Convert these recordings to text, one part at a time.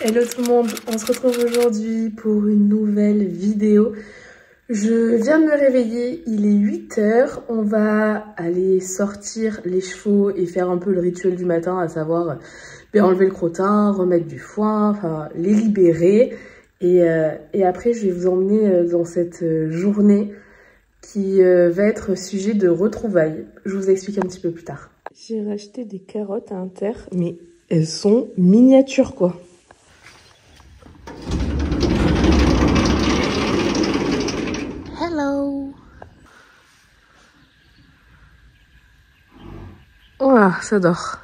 Hello tout le monde, on se retrouve aujourd'hui pour une nouvelle vidéo. Je viens de me réveiller, il est 8 h, on va aller sortir les chevaux et faire un peu le rituel du matin, à savoir enlever le crottin, remettre du foin, enfin les libérer. Et après je vais vous emmener dans cette journée qui va être sujet de retrouvailles. Je vous explique un petit peu plus tard. J'ai racheté des carottes à Inter, mais elles sont miniatures quoi. Hello. Oh là, ça dort.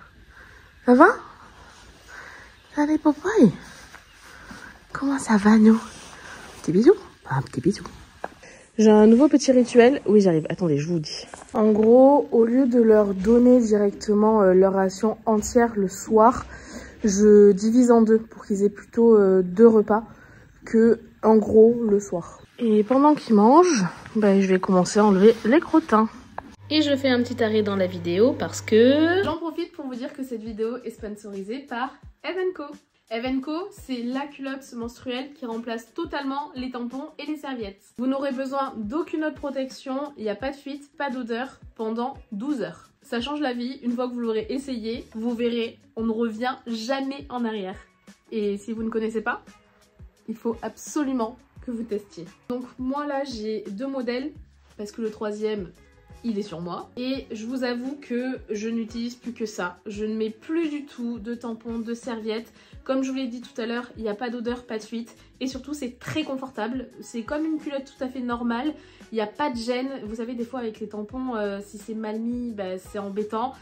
Ça va? Allez, Popeye. Comment ça va, nous? Petit bisou? Un petit bisou. J'ai un nouveau petit rituel. Oui, j'arrive. Attendez, je vous dis. En gros, au lieu de leur donner directement leur ration entière le soir, je divise en deux pour qu'ils aient plutôt 2 repas que, en gros, le soir. Et pendant qu'ils mangent, je vais commencer à enlever les crottins. Et je fais un petit arrêt dans la vidéo parce que... J'en profite pour vous dire que cette vidéo est sponsorisée par Eve & Co. Eve & Co, c'est la culotte menstruelle qui remplace totalement les tampons et les serviettes. Vous n'aurez besoin d'aucune autre protection, il n'y a pas de fuite, pas d'odeur pendant 12 heures. Ça change la vie, une fois que vous l'aurez essayé, vous verrez, on ne revient jamais en arrière. Et si vous ne connaissez pas, il faut absolument que vous testiez. Donc moi là j'ai 2 modèles parce que le 3e il est sur moi et je vous avoue que je n'utilise plus que ça. Je ne mets plus du tout de tampons, de serviettes. Comme je vous l'ai dit tout à l'heure, il n'y a pas d'odeur, pas de fuite et surtout c'est très confortable. C'est comme une culotte tout à fait normale, il n'y a pas de gêne. Vous savez des fois avec les tampons, si c'est mal mis, c'est embêtant.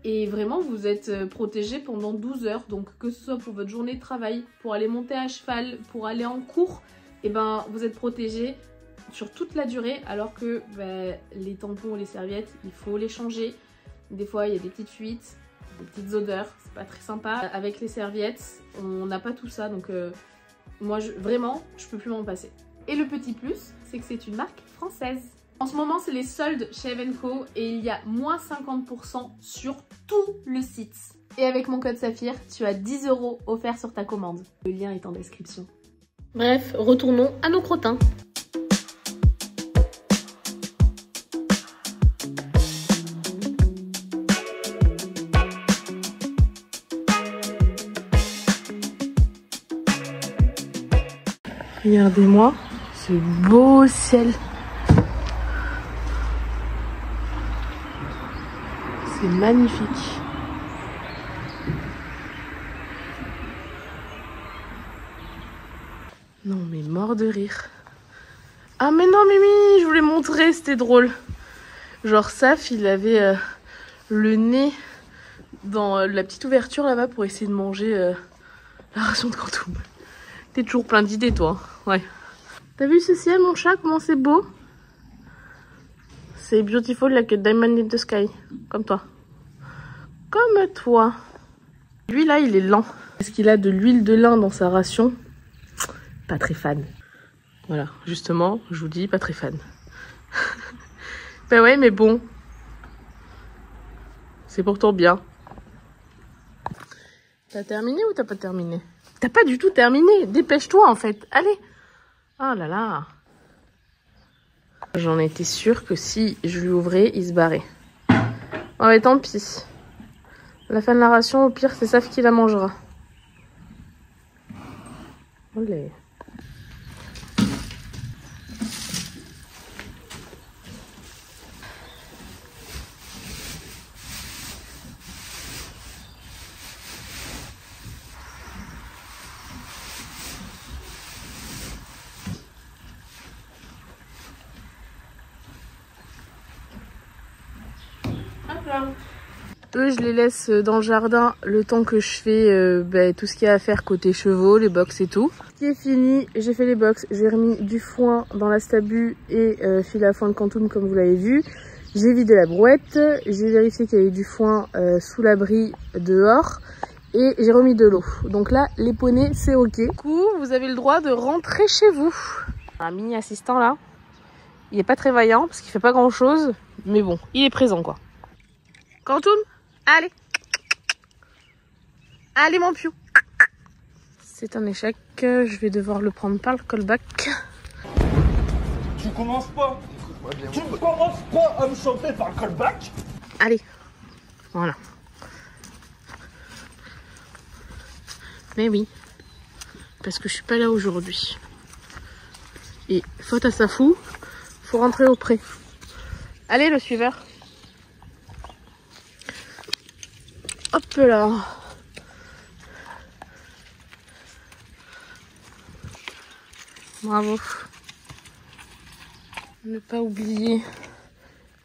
Et vraiment, vous êtes protégé pendant 12 heures. Donc que ce soit pour votre journée de travail, pour aller monter à cheval, pour aller en cours, vous êtes protégé sur toute la durée. Alors que les tampons, les serviettes, il faut les changer. Des fois, il y a des petites fuites, des petites odeurs. C'est pas très sympa. Avec les serviettes, on n'a pas tout ça. Donc moi, vraiment, je peux plus m'en passer. Et le petit plus, c'est que c'est une marque française. En ce moment, c'est les soldes chez Eve & Co et il y a moins 50% sur tout le site. Et avec mon code Saphir, tu as 10 € offerts sur ta commande. Le lien est en description. Bref, retournons à nos crottins. Regardez-moi ce beau ciel. C'est magnifique. Non mais mort de rire. Ah mais non Mimi, je voulais montrer, c'était drôle. Genre Saf, il avait le nez dans la petite ouverture là-bas pour essayer de manger la ration de Quantum. T'es toujours plein d'idées toi. Ouais. T'as vu ce ciel mon chat, comment c'est beau? C'est beautiful like a diamond in the sky. Comme toi. Comme toi. Lui là il est lent. Est-ce qu'il a de l'huile de lin dans sa ration? Pas très fan. Voilà, justement, je vous dis pas très fan. Ouais mais bon. C'est pourtant bien. T'as terminé ou t'as pas terminé? T'as pas du tout terminé. Dépêche-toi en fait. Allez. Oh là là. J'en étais sûre que si je lui ouvrais, il se barrait. Oh mais tant pis. La fin de la ration, au pire, c'est Saf qui la mangera. Olé. Eux, je les laisse dans le jardin le temps que je fais tout ce qu'il y a à faire côté chevaux, les box et tout. Ce qui est fini, j'ai fait les box, j'ai remis du foin dans la stabu et fil à foin de Quantum comme vous l'avez vu. J'ai vidé la brouette, j'ai vérifié qu'il y avait du foin sous l'abri dehors et j'ai remis de l'eau. Donc là, les poneys, c'est ok. Du coup, vous avez le droit de rentrer chez vous. Un mini assistant là, il est pas très vaillant parce qu'il fait pas grand chose, mais bon, il est présent quoi. Quantum, allez. Allez mon piou. C'est un échec, je vais devoir le prendre par le callback. Tu commences pas. Tu ne commences pas à me chanter par le callback. Allez, voilà. Mais oui, parce que je suis pas là aujourd'hui. Et faute à sa fou, faut rentrer au pré. Allez, le suiveur. Hop là. Bravo. Ne pas oublier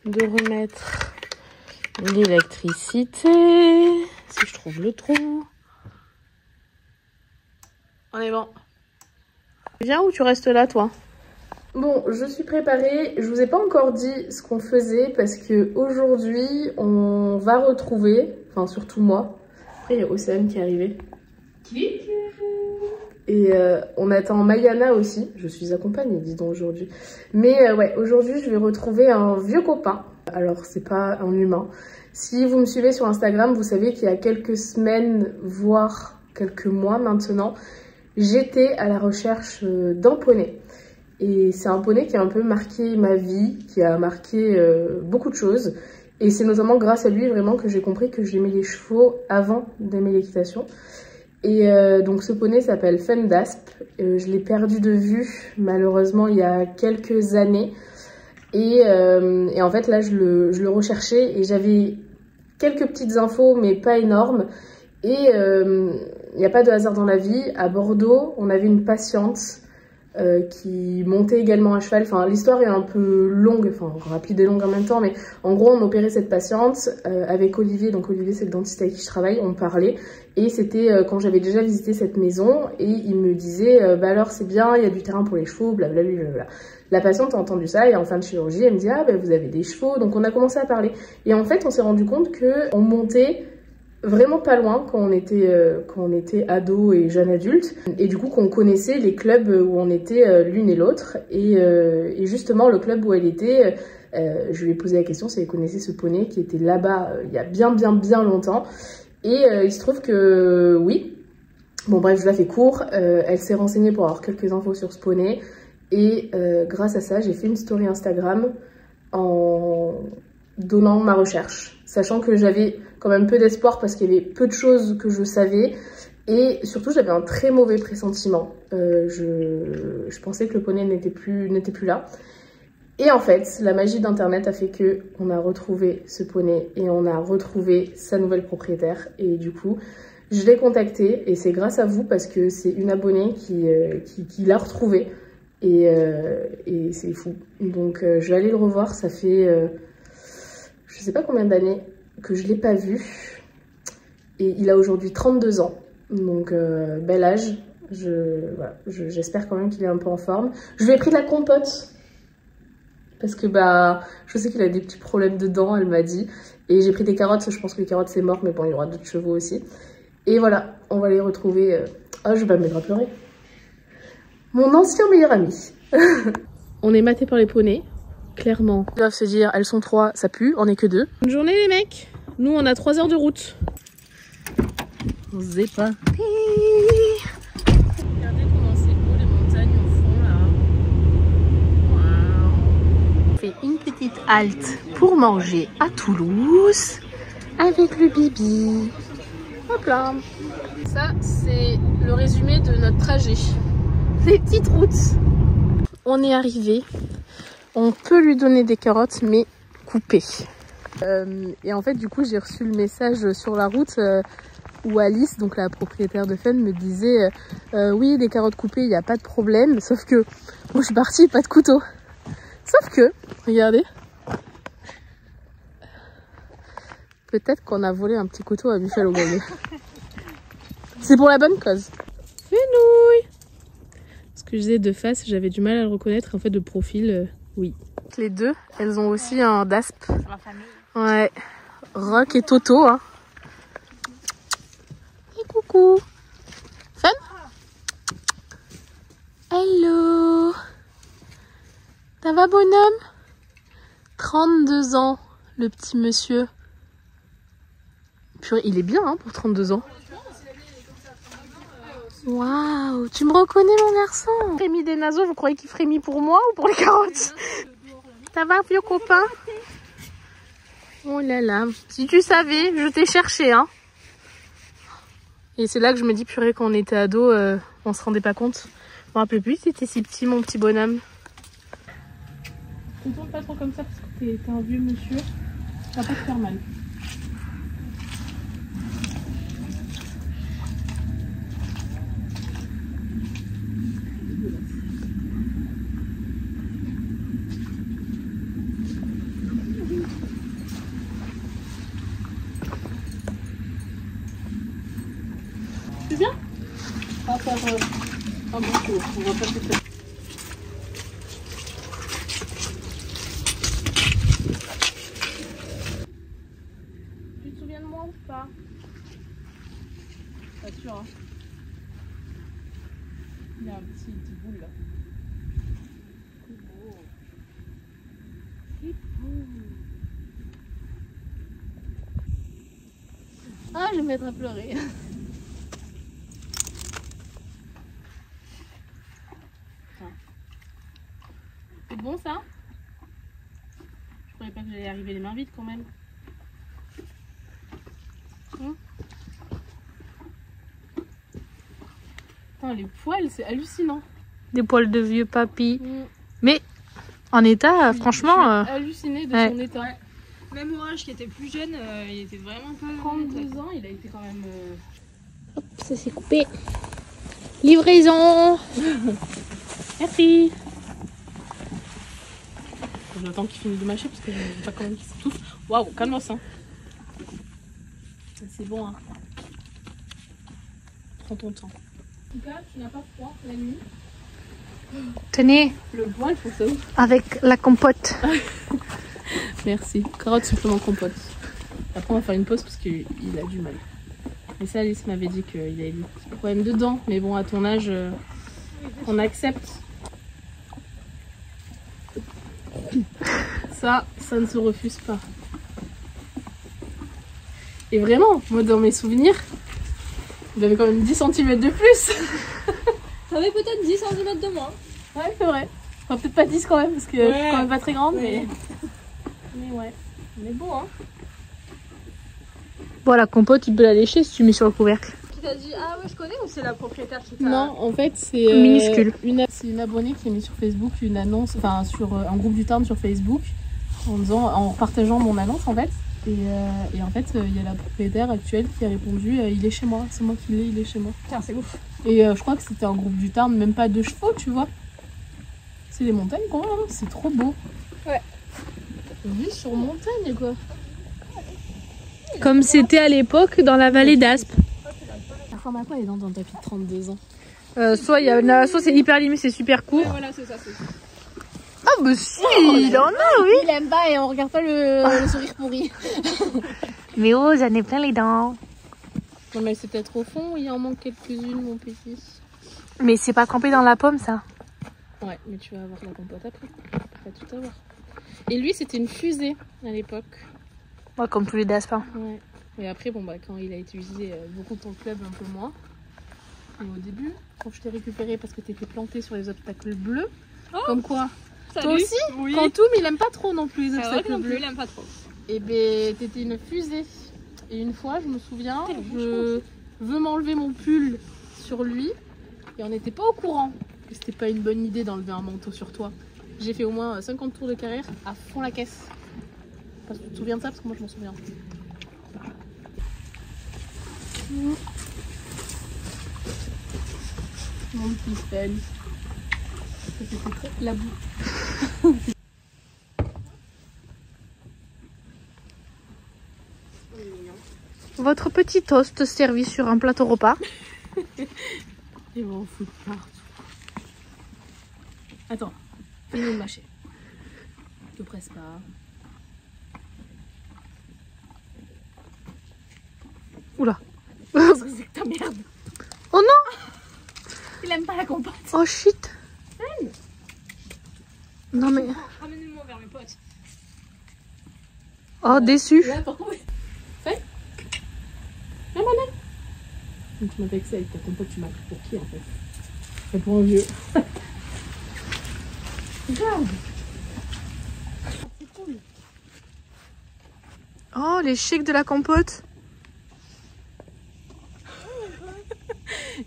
de remettre l'électricité. Si je trouve le trou. On est bon. Viens ou tu restes là, toi? Bon, je suis préparée. Je vous ai pas encore dit ce qu'on faisait parce que aujourd'hui, on va retrouver, enfin surtout moi. Après, il y a Océane qui est arrivée. Et on attend Mayana aussi. Je suis accompagnée, dis donc, aujourd'hui. Mais ouais, aujourd'hui, je vais retrouver un vieux copain. Alors, c'est pas un humain. Si vous me suivez sur Instagram, vous savez qu'il y a quelques semaines, voire quelques mois maintenant, j'étais à la recherche d'un poney. Et c'est un poney qui a un peu marqué ma vie, qui a marqué beaucoup de choses. Et c'est notamment grâce à lui vraiment que j'ai compris que j'aimais les chevaux avant d'aimer l'équitation. Et donc ce poney s'appelle Fendasp. Je l'ai perdu de vue malheureusement il y a quelques années. Et en fait là je le recherchais et j'avais quelques petites infos mais pas énormes. Et il n'y a pas de hasard dans la vie. À Bordeaux, on avait une patiente qui montait également à cheval. Enfin, l'histoire est un peu longue, enfin rapide et longue en même temps, mais en gros, on opérait cette patiente avec Olivier. Donc Olivier, c'est le dentiste avec qui je travaille. On parlait et c'était quand j'avais déjà visité cette maison et il me disait bah alors c'est bien, il y a du terrain pour les chevaux, blablabla. La patiente a entendu ça et en fin de chirurgie, elle me dit ah bah vous avez des chevaux. Donc on a commencé à parler et en fait, on s'est rendu compte que on montait vraiment pas loin quand on était ado et jeune adulte et du coup qu'on connaissait les clubs où on était l'une et l'autre et justement le club où elle était je lui ai posé la question si elle connaissait ce poney qui était là-bas il y a bien longtemps et il se trouve que oui. Bon bref, je la fais court, elle s'est renseignée pour avoir quelques infos sur ce poney et grâce à ça j'ai fait une story Instagram en donnant ma recherche, sachant que j'avais quand même peu d'espoir parce qu'il y avait peu de choses que je savais et surtout j'avais un très mauvais pressentiment. Je pensais que le poney n'était plus là. Et en fait, la magie d'internet a fait que on a retrouvé ce poney et on a retrouvé sa nouvelle propriétaire et du coup je l'ai contactée et c'est grâce à vous parce que c'est une abonnée qui l'a retrouvé et c'est fou. Donc je vais aller le revoir, ça fait je sais pas combien d'années que je l'ai pas vu et il a aujourd'hui 32 ans donc bel âge. J'espère quand même qu'il est un peu en forme. Je lui ai pris de la compote parce que bah je sais qu'il a des petits problèmes de dents, elle m'a dit, et j'ai pris des carottes. Je pense que les carottes c'est mort mais bon il y aura d'autres chevaux aussi et voilà, on va les retrouver. Ah, je vais pas me mettre à pleurer. Mon ancien meilleur ami. On est maté par les poneys. Clairement, ils doivent se dire, elles sont 3, ça pue, on est que 2. Bonne journée les mecs. Nous on a 3 heures de route. On se pas. Regardez comment c'est beau les montagnes au fond là. Wow. On fait une petite halte pour manger à Toulouse avec le bibi. Hop là. Ça c'est le résumé de notre trajet. Les petites routes. On est arrivé. On peut lui donner des carottes, mais coupées. Et en fait, du coup, j'ai reçu le message sur la route où Alice, donc la propriétaire de Fen, me disait oui, des carottes coupées, il n'y a pas de problème. Sauf que moi, je suis partie, pas de couteau. Sauf que, regardez, peut-être qu'on a volé un petit couteau à Buffalo Gagné. C'est pour la bonne cause. Fenouille. Ce que je disais de face, j'avais du mal à le reconnaître. En fait, de profil, oui. Les deux, elles ont aussi un DASP. C'est ma famille. Ouais. Rock et Toto. Hein. Et coucou. Fun? Hello. Ça va, bonhomme? 32 ans, le petit monsieur. Purée, il est bien hein, pour 32 ans. Waouh, tu me reconnais mon garçon? Frémi des naseaux, vous croyez qu'il frémit pour moi ou pour les carottes? Ça va, vieux copain? Oh là là, si tu savais, je t'ai cherché, hein. Et c'est là que je me dis, purée, quand on était ado, on se rendait pas compte. Je me rappelais plus, c'était si petit, mon petit bonhomme. Ne tourne pas trop comme ça parce que t'es un vieux monsieur. Ça va pas te faire mal. C'est bien? On va faire un bon tour. On va pas se faire. Tu te souviens de moi ou pas? Pas sûr, hein? Il y a un petit boule là. C'est beau. Ah, je vais me mettre à pleurer. C'est bon ça? Je croyais pas que j'allais arriver les mains vides quand même. Putain, les poils, c'est hallucinant. Des poils de vieux papy. Mais en état, franchement... Je suis hallucinée de son état. Ouais. Même Orange qui était plus jeune, il était vraiment pas... 32 ans, il a été quand même... Hop, ça s'est coupé. Livraison. Merci. J'attends qu'il finisse de mâcher parce que je ne sais pas comment il s'étouffe. Waouh, calme-toi. Hein. C'est bon, hein. Prends ton temps. En tout cas, tu n'as pas froid la nuit. Tenez. Le bois, il faut ça ouf. Avec la compote. Merci. Carotte simplement compote. Après, on va faire une pause parce qu'il a du mal. Et ça, Alice m'avait dit qu'il avait des petits problèmes de dents. Mais bon, à ton âge, on accepte. Ça ne se refuse pas. Et vraiment, moi dans mes souvenirs, il avait quand même 10 cm de plus. T'avais peut-être 10 cm de moins. Ouais, c'est vrai. Enfin, peut-être pas 10 quand même, parce que je suis quand même pas très grande, mais ouais. Mais bon, hein. Bon, la compote, il peut la lécher si tu mets sur le couvercle. Qui t'a dit, ah ouais, je connais, ou c'est la propriétaire qui t'a... Non, en fait, c'est minuscule. C'est une abonnée qui a mis sur Facebook une annonce, enfin, sur un groupe du Tarn sur Facebook, en partageant mon annonce, en fait. Et en fait, il y a la propriétaire actuelle qui a répondu il est chez moi, c'est moi qui l'ai, il est chez moi. Tiens, c'est ouf. Et je crois que c'était un groupe du Tarn, même pas 2 chevaux, tu vois. C'est les montagnes quand même, c'est trop beau. Ouais. Vue sur montagne, quoi. Comme c'était à l'époque dans la vallée d'Aspe. La femme à quoi elle est dans ta fille de 32 ans? Soit c'est hyper limité, c'est super court. Ouais, voilà, c'est ça. Ah bah si, il en a, oui. Il aime pas et on regarde pas le sourire pourri. Mais oh, j'en ai plein les dents. Non mais c'est peut-être au fond, il en manque quelques-unes, mon petit. Mais c'est pas campé dans la pomme, ça. Ouais, mais tu vas avoir la compote après. Tu vas tout avoir. Et lui, c'était une fusée à l'époque. Ouais, comme tous les Daspins. Ouais. Et après, bon, bah, quand il a utilisé beaucoup ton club, un peu moins. Et au début, quand je t'ai récupéré parce que t'étais planté sur les obstacles bleus, comme quoi. Salut. Toi aussi, oui. Quantum, il aime pas trop non plus les obstacles bleus. Il aime pas trop. Et ben, t'étais une fusée. Et une fois, je me souviens, je veux m'enlever mon pull sur lui. Et on n'était pas au courant que c'était pas une bonne idée d'enlever un manteau sur toi. J'ai fait au moins 50 tours de carrière à fond la caisse. Parce que tu te souviens de ça? Parce que moi je m'en souviens. Mon petit Spen. C'était très la boue. Votre petit toast servi sur un plateau repas. Ils vont en foutre partout. Attends, fais-nous le mâcher. Ne te presse pas. Oula. C'est que ta merde. Oh non. Il aime pas la compote. Oh shit. Non mais... Ramène-moi vers mes potes. Oh déçu. Là par contre... Fais. Non, non, non. Donc tu m'as vexé avec ta compote, tu m'as pris pour qui en fait? C'est pour un vieux. Regarde. C'est cool. Oh, les chics de la compote.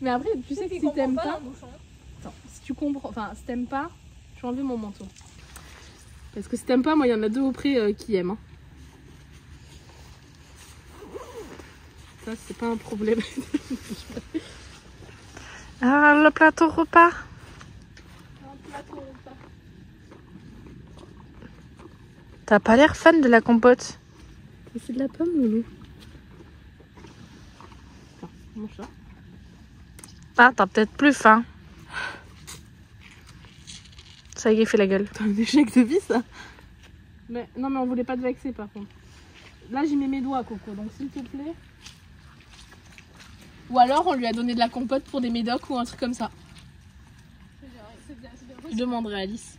Mais après, tu sais que si t'aimes pas... Attends, si tu comprends... Enfin, si t'aimes pas, je vais enlever mon manteau. Parce que si t'aimes pas, moi, il y en a deux auprès qui aiment. Hein. Ça, c'est pas un problème. Ah, le plateau repas. T'as pas l'air fan de la compote. C'est de la pomme, Loulou. Attends, mon chat. Ah, t'as peut-être plus faim. Ça y est, fait la gueule. C'est un échec de vie, ça. Mais, non, mais on voulait pas te vexer, par contre. Là, j'y mets mes doigts, Coco, donc s'il te plaît. Ou alors, on lui a donné de la compote pour des médocs ou un truc comme ça. Je demanderai à Alice.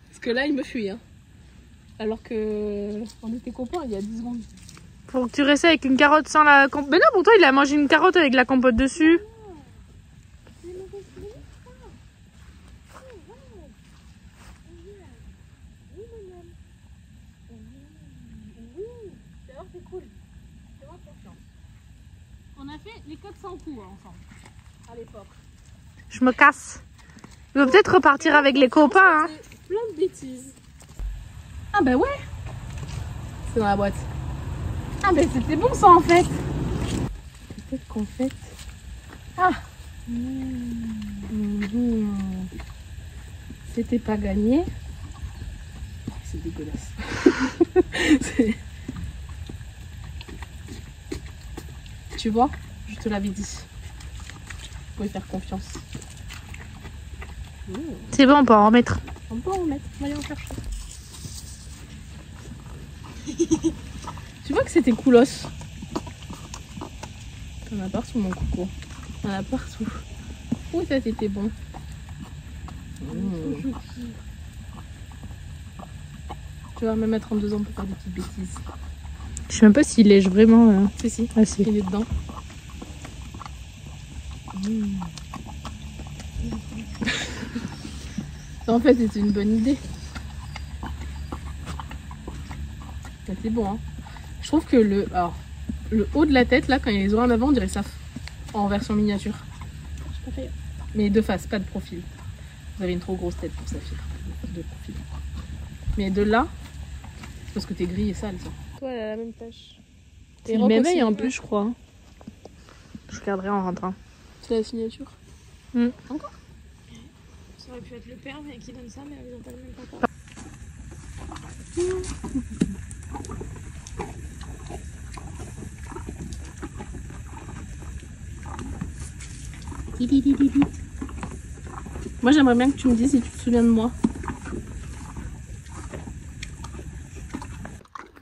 Parce que là, il me fuit. Hein. Alors que on était copains il y a 10 secondes. Faut que tu restes avec une carotte sans la compote. Mais non, pour toi, il a mangé une carotte avec la compote dessus. C'est cool. Fais-moi confiance. On a fait les 400 coups ensemble à l'époque. Je me casse. Il va peut-être repartir avec les copains. Hein. Plein de bêtises. Ah bah ouais. C'est dans la boîte. Ah bah c'était bon ça en fait. Peut-être qu'en fait... Ah C'était pas gagné. C'est dégueulasse. Tu vois, je te l'avais dit. Vous pouvez faire confiance. C'est bon, on peut en remettre. On peut en remettre. Voyons en chercher. Tu vois que c'était coolos. On a partout mon coco. On a partout. Oh ça c'était bon. Tu vas même à 32 ans pour faire des petites bêtises. Je sais même pas s'il lèche vraiment. Si. Ah, si. Il est dedans. En fait c'était une bonne idée. C'est bon hein. Je trouve que le haut de la tête là quand il y a les oreilles en avant on dirait ça en version miniature. Mais de face, pas de profil. Vous avez une trop grosse tête pour Saphir. De profil. Mais de là, c'est parce que t'es gris et sale ça. Toi elle a la même tâche. C'est le même œil en plus je crois. Hein. Je regarderai en rentrant. C'est la signature. Encore. Ça aurait pu être le père mais qui donne ça mais ils ont pas le même papa. Moi j'aimerais bien que tu me dises si tu te souviens de moi.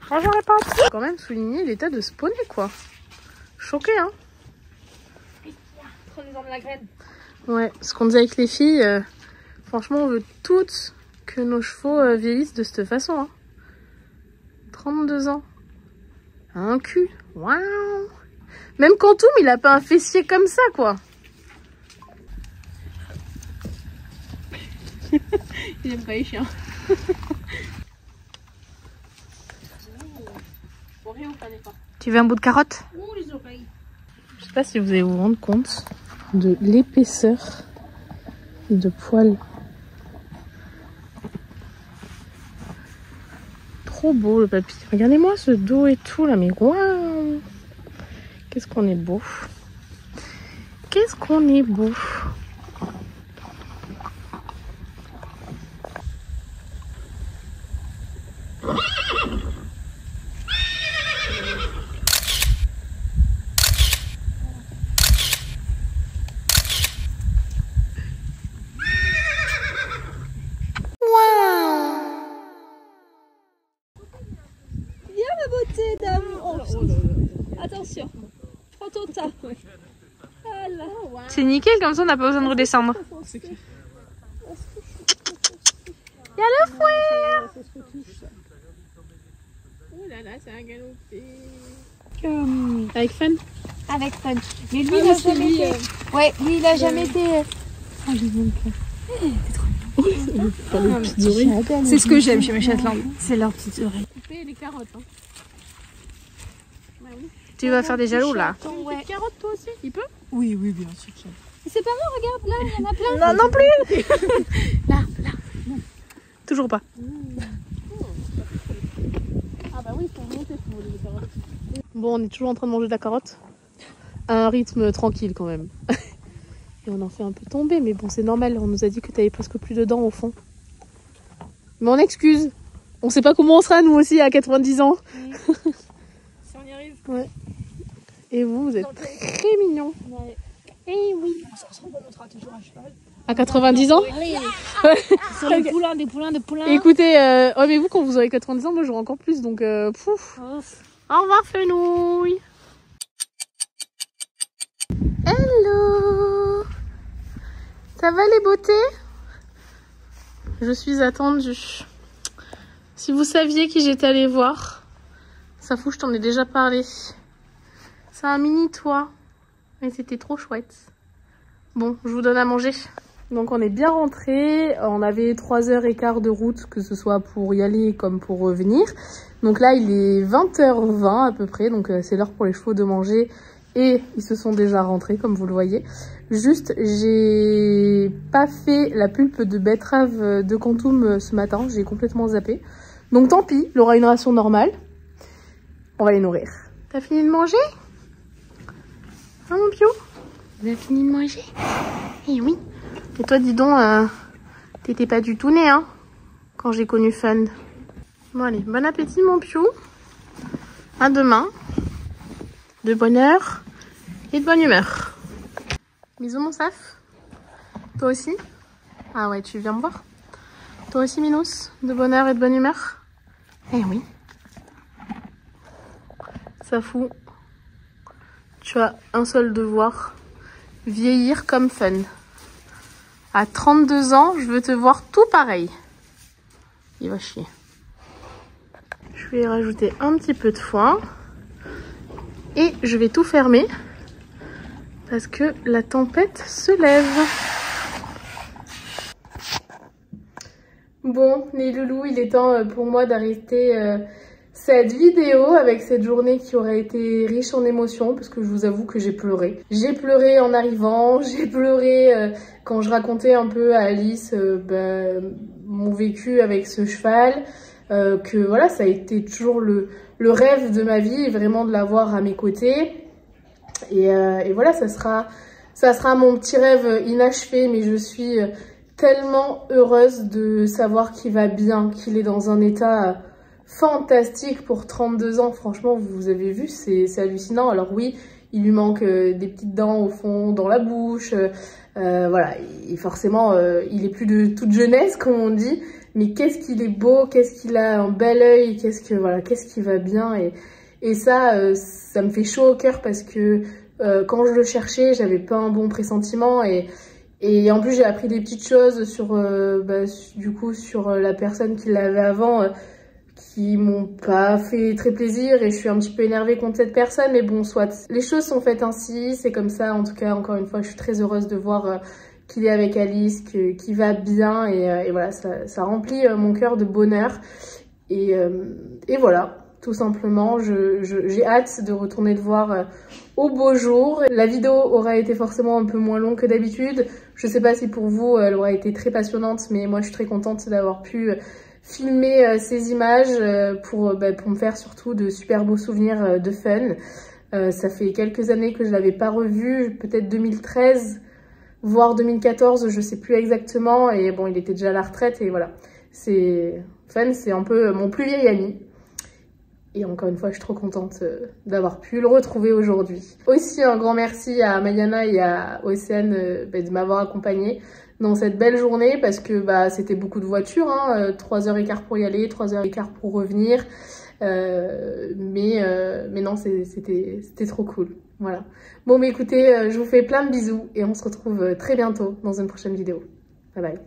Bonjour les potes. Faut quand même souligner l'état de ce poney quoi. Choqué hein. Prenez-en de la graine. Ouais, ce qu'on disait avec les filles, franchement on veut toutes que nos chevaux vieillissent de cette façon. Hein. 32 ans. Un cul. Waouh. Même Quantum il a pas un fessier comme ça quoi. Il aime pas les chiens. Tu veux un bout de carotte? Je sais pas si vous allez vous rendre compte de l'épaisseur de poils. Trop beau le papy. Regardez-moi ce dos et tout là, mais waouh! Qu'est-ce qu'on est beau. Qu'est-ce qu'on est beau. Attention, prends ton tas. Voilà. C'est nickel, comme ça on n'a pas besoin de redescendre. Il y a le fouet. Oh là là, c'est un galopé. Avec Fan. avec Fun. Mais lui, il a jamais été... Ouais, lui, il a jamais été... Oh, j'ai bien peur. C'est ce que j'aime chez mes Shetland. C'est leurs petites oreilles. Couper les carottes. Hein. Bah oui. Tu vas faire des jaloux là. Ouais. Des carottes toi aussi, il peut? Oui, oui, bien sûr. C'est pas moi, regarde, là, il y en a plein. Non, non plus. Là. Toujours pas. Ah bah oui, faut monter, faut les carottes. Bon, on est toujours en train de manger de la carotte. À un rythme tranquille quand même. Et on en fait un peu tomber, mais bon, c'est normal. On nous a dit que t'avais presque plus de dents au fond. Mais on excuse. On sait pas comment on sera nous aussi à 90 ans. Oui. Si on y arrive. Ouais. Et vous êtes très mignons. Ouais. Eh oui. Ça ressemble à notre toujours à cheval. À 90 ans. Sur les poulains, des poulains. Écoutez, oh mais vous quand vous aurez 90 ans, moi j'aurai encore plus, donc pouf. Au revoir Fenouille. Hello. Ça va les beautés? Je suis attendue. Si vous saviez qui j'étais allée voir, ça fout, je t'en ai déjà parlé. C'est un mini toit, mais c'était trop chouette. Bon, je vous donne à manger. Donc on est bien rentré, on avait 3h15 de route, que ce soit pour y aller comme pour revenir. Donc là il est 20h20 à peu près, donc c'est l'heure pour les chevaux de manger et ils se sont déjà rentrés comme vous le voyez. Juste j'ai pas fait la pulpe de betterave de Quantum ce matin, j'ai complètement zappé. Donc tant pis, il aura une ration normale. On va les nourrir. T'as fini de manger? Hein mon Pio? Vous avez fini de manger? Eh oui. Et toi, dis donc, t'étais pas du tout né, hein, quand j'ai connu Fun. Bon, allez, bon appétit, mon Piou. À demain. De bonheur et de bonne humeur. Bisous, mon Saf. Toi aussi? Ah ouais, tu viens me voir? Toi aussi, Minos? De bonheur et de bonne humeur? Eh oui. Safou, tu as un seul devoir. Vieillir comme Fun. À 32 ans, je veux te voir tout pareil. Il va chier. Je vais rajouter un petit peu de foin. Et je vais tout fermer. Parce que la tempête se lève. Bon, les loulous, il est temps pour moi d'arrêter cette vidéo avec cette journée qui aurait été riche en émotions. Parce que je vous avoue que j'ai pleuré. J'ai pleuré en arrivant, j'ai pleuré... quand je racontais un peu à Alice mon vécu avec ce cheval, que voilà, ça a été toujours le rêve de ma vie, vraiment de l'avoir à mes côtés. Et voilà, ça sera mon petit rêve inachevé, mais je suis tellement heureuse de savoir qu'il va bien, qu'il est dans un état fantastique pour 32 ans. Franchement, vous avez vu, c'est hallucinant. Alors oui, il lui manque des petites dents au fond, dans la bouche. Voilà, et forcément, il est plus de toute jeunesse, comme on dit. Mais qu'est-ce qu'il est beau, qu'est-ce qu'il a un bel œil, qu'est-ce qu'il va bien. Et ça, ça me fait chaud au cœur parce que quand je le cherchais, j'avais pas un bon pressentiment. Et en plus, j'ai appris des petites choses sur, du coup, sur la personne qui l'avait avant, qui m'ont pas fait très plaisir. Et je suis un petit peu énervée contre cette personne. Mais bon, soit. Les choses sont faites ainsi, c'est comme ça. En tout cas, encore une fois, je suis très heureuse de voir qu'il est avec Alice, qu'il va bien. Et voilà, ça remplit mon cœur de bonheur. Et voilà. Tout simplement, j'ai hâte de retourner le voir au beau jour. La vidéo aura été forcément un peu moins longue que d'habitude. Je sais pas si pour vous, elle aura été très passionnante, mais moi je suis très contente d'avoir pu filmer ces images pour me faire surtout de super beaux souvenirs de Fun. Ça fait quelques années que je l'avais pas revu, peut-être 2013, voire 2014, je sais plus exactement. Et bon, il était déjà à la retraite et voilà. Fun, c'est un peu mon plus vieil ami. Et encore une fois, je suis trop contente d'avoir pu le retrouver aujourd'hui. Aussi, un grand merci à Mayana et à Océane de m'avoir accompagnée dans cette belle journée parce que c'était beaucoup de voitures, hein, 3h15 pour y aller, 3h15 pour revenir. Mais non, c'était trop cool. Voilà. Bon, mais écoutez, je vous fais plein de bisous et on se retrouve très bientôt dans une prochaine vidéo. Bye bye.